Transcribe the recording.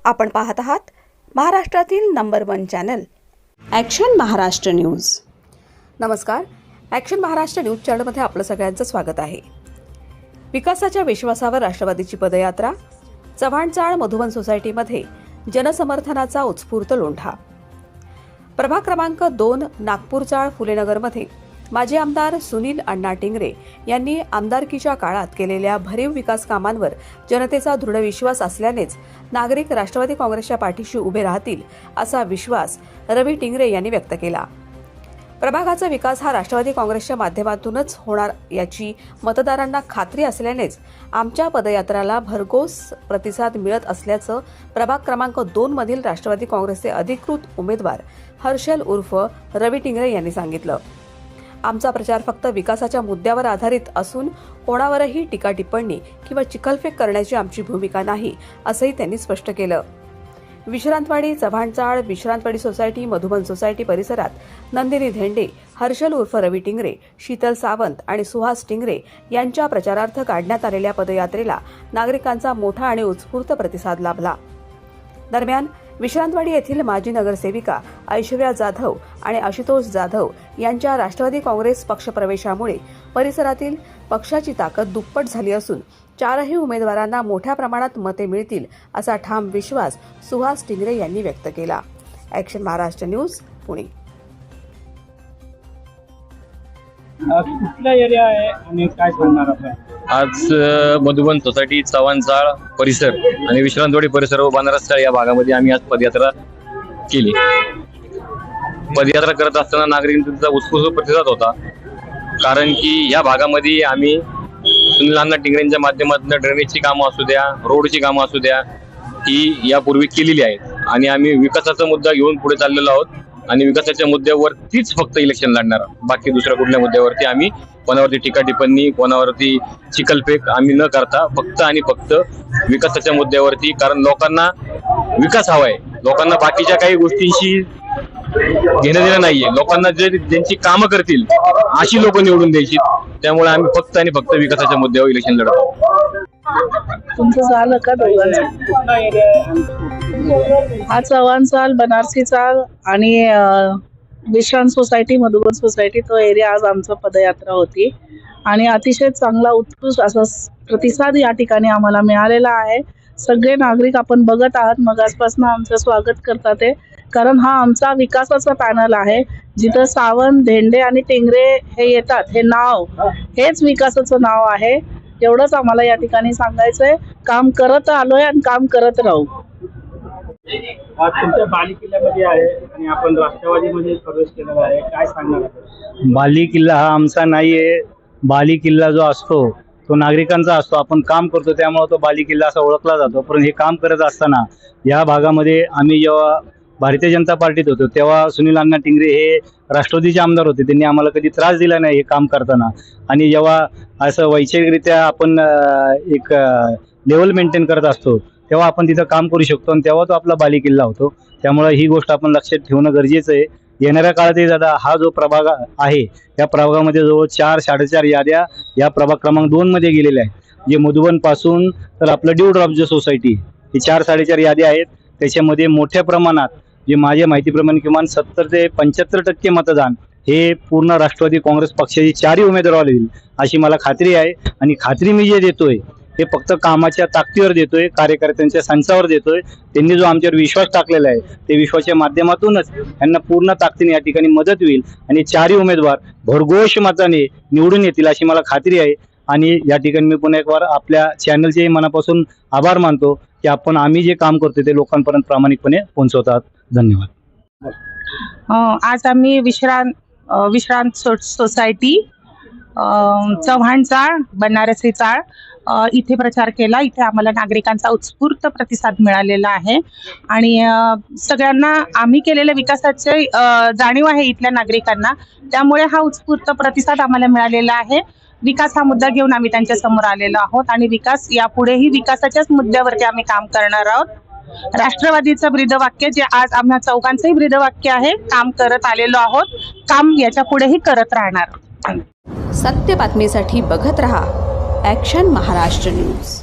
आपण पाहत आहात महाराष्ट्रातील number 1 channel action Maharashtra news. नमस्कार, ॲक्शन महाराष्ट्र न्यूज चॅनलमध्ये आपलं सगळ्यांचं स्वागत आहे। विकासाच्या विश्वासावर राष्ट्रवादीची पदयात्रा, चव्हाणचाळ मधुबन सोसायटीमध्ये जनसमर्थनाचा उत्स्फूर्त लोंढा। प्रभाग क्रमांक 2 नागपूरचाळ फुलेनगरमध्ये माजी आमदार सुनील अण्णा टिंगरे यांनी आमदारकीच्या काळात केलेल्या भरीव विकास कामांवर जनतेचा दृढ विश्वास असल्यानेच नागरिक राष्ट्रवादी काँग्रेसच्या पाठीशी उभे राहतील असा विश्वास रवी टिंगरे यांनी व्यक्त केला। प्रभागाचा विकास हा राष्ट्रवादी काँग्रेसच्या माध्यमातूनच होणार याची मतदारांना खात्री असल्यानेच आमच्या पदयात्राला भरघोस प्रतिसाद मिळत असल्याचं प्रभाग क्रमांक 2 मधील राष्ट्रवादी काँग्रेसचे अधिकृत उमेदवार हर्षल उर्फ रवी टिंगरे यांनी सांगितलं। आमचा प्रचार फक्त विकासाच्या मुद्द्यावर आधारित असून कोणावरही टीका टिप्पणी किंवा चिखलफेक करण्याची आमची भूमिका नाही असंही त्यांनी स्पष्ट केलं। विश्रांतवाडी, चव्हाणचाळ, विश्रांतवाडी सोसायटी, मधुबन सोसायटी परिसरात नंदिनी धेंडे, हर्षल उर्फ रवी टिंगरे, शीतल सावंत आणि सुहास टिंगरे यांच्या प्रचारार्थ काढण्यात आलेल्या पदयात्रेला नागरिकांचा मोठा आणि उत्स्फूर्त प्रतिसाद लाभला। दरम्यान विश्रांतवाडी येथील माजी नगरसेविका ऐश्वर्या जाधव आणि आशुतोष जाधव यांच्या राष्ट्रवादी काँग्रेस पक्षप्रवेशामुळे परिसरातील पक्षाची ताकद दुप्पट झाली असून 4ही उमेदवारांना मोठ्या प्रमाणात मते मिळतील असा ठाम विश्वास सुहास टिंगरे यांनी व्यक्त केला। Action Maharashtra news, Pune. कुठला एरिया आहे आणि काय सांगणार आपण? आज मधुबन सोसायटी, चव्हाणचाळ परिसर आणि विश्रांतवाडी परिसर व बनारसचाळ या भागामध्ये आम्ही आज पदयात्रा केली। पदयात्रा करत असताना नागरिकांचा उत्स्फूर्त प्रतिसाद होता, कारण की या भागामध्ये आम्ही सुनील अण्णा टिंगरेंच्या माध्यमातून ड्रेनेजची कामं असू द्या, रोडची कामं असू द्या, ही यापूर्वी केलेली आहेत आणि आम्ही विकासाचा मुद्दा घेऊन पुढे चाललेलो आहोत आणि विकासाच्या मुद्द्यावरतीच फक्त इलेक्शन लढणार। बाकी दुसऱ्या कुठल्या मुद्द्यावरती आम्ही कोणावरती टीका टिप्पणी, कोणावरती चिखलफेक आम्ही न करता फक्त आणि फक्त विकासाच्या मुद्द्यावरती, कारण लोकांना विकास हवाय, लोकांना बाकीच्या काही गोष्टींशी घेणं देणं नाहीये। लोकांना जे ज्यांची कामं करतील अशी लोक निवडून द्यायची, त्यामुळे आम्ही फक्त आणि फक्त विकासाच्या मुद्द्यावर इलेक्शन लढत आहोत। तुमचं झालं का दोघांचं? कुठला एरिया आहे? हा चव्हाणचाळ, बनारसी चाळ आणि विश्रांत सोसायटी, मधुबन सोसायटी तो एरिया आज आमचं पदयात्रा होती आणि अतिशय चांगला उत्कृष्ट असा प्रतिसाद या ठिकाणी आम्हाला मिळालेला आहे। सगळे नागरिक आपण बघत आहात, मगासपासून आमचं स्वागत करतात ते, कारण हा आमचा विकासाचा पॅनल आहे। जिथं सावंत, धेंडे आणि टिंगरे हे येतात, हे नाव हेच विकासाचं नाव आहे। एवढंच आम्हाला या ठिकाणी सांगायचंय। काम करत आलोय आणि काम करत राहू। आज तुमच्या बाली किल्ल्यामध्ये आहे आणि आपण राष्ट्रवादीमध्ये प्रवेश केलेला आहे, काय सांगणार आपण? बाली किल्ला हा आमचा नाहीये। बाली किल्ला जो असतो तो नागरिकांचा असतो। आपण काम करतो त्यामुळे तो बाली किल्ला असा ओळखला जातो। पण हे काम करत असताना या भागामध्ये आम्ही जेव्हा भारतीय जनता पार्टीत होतो तेव्हा सुनील अण्णा टिंगरे हे राष्ट्रवादीचे आमदार होते। त्यांनी आम्हाला कधी त्रास दिला नाही हे काम करताना, आणि जेव्हा असं वैचारिकरित्या आपण एक लेवल मेंटेन करत असतो तेव्हा आपण तिथं काम करू शकतो आणि तेव्हा तो आपला बाली किल्ला होतो। त्यामुळे ही गोष्ट आपण लक्षात ठेवणं गरजेचं आहे। येणाऱ्या काळातही दादा हा जो प्रभाग आहे या प्रभागामध्ये जवळ 4-4.5 याद्या या प्रभाग क्रमांक 2 मध्ये गेलेल्या आहेत। जे मधुबन पासून तर आपलं ड्यू ड्रॉप जो सोसायटी ही 4-4.5 याद्या आहेत। त्याच्यामध्ये मोठ्या प्रमाणात जे माझ्या माहितीप्रमाणे किमान 70 ते 75% मतदान हे पूर्ण राष्ट्रवादी काँग्रेस पक्षाचे 4ही उमेदवार येईल अशी मला खात्री आहे। आणि खात्री मी जे देतोय हे फक्त कामाच्या ताकदीवर देतोय, कार्यकर्त्यांच्या संचावर देतोय। त्यांनी जो आमच्यावर विश्वास टाकलेला आहे ते विश्वासाच्या माध्यमातूनच त्यांना पूर्ण ताकदीने या ठिकाणी मदत होईल आणि 4ही उमेदवार भरघोष मताने निवडून येतील अशी मला खात्री आहे। आणि या ठिकाणी मी पुन्हा एक वार आपल्या चॅनलचे मनापासून आभार मानतो की आम्ही जे काम करतो ते लोकांपर्यंत प्रामाणिकपणे पोहोचवतात। धन्यवाद। आज आम्ही विश्रांत सोसायटी, चव्हाणचाळ, बनारसी चाळ इथे प्रचार केला। इथे आम्हाला नागरिकांचा उत्स्फूर्त प्रतिसाद मिळालेला आहे आणि सगळ्यांना आम्ही केलेल्या विकासाची जाणीव आहे इथल्या नागरिकांना, त्यामुळे हा उत्स्फूर्त प्रतिसाद आम्हाला मिळालेला आहे। विकास हा मुद्दा घेऊन आम्ही त्यांच्या समोर आलेलो आहोत आणि विकास यापुढेही विकासाच्याच मुद्द्यावरती आम्ही काम करणार आहोत। राष्ट्रवादीचं ब्रीदवाक्य जे आज आम्हा चौघांचंही ब्रीदवाक्य आहे, काम करत आलेलो आहोत, काम याच्या पुढेही करत राहणार। सत्य बातमीसाठी बघत रहा ॲक्शन महाराष्ट्र न्यूज।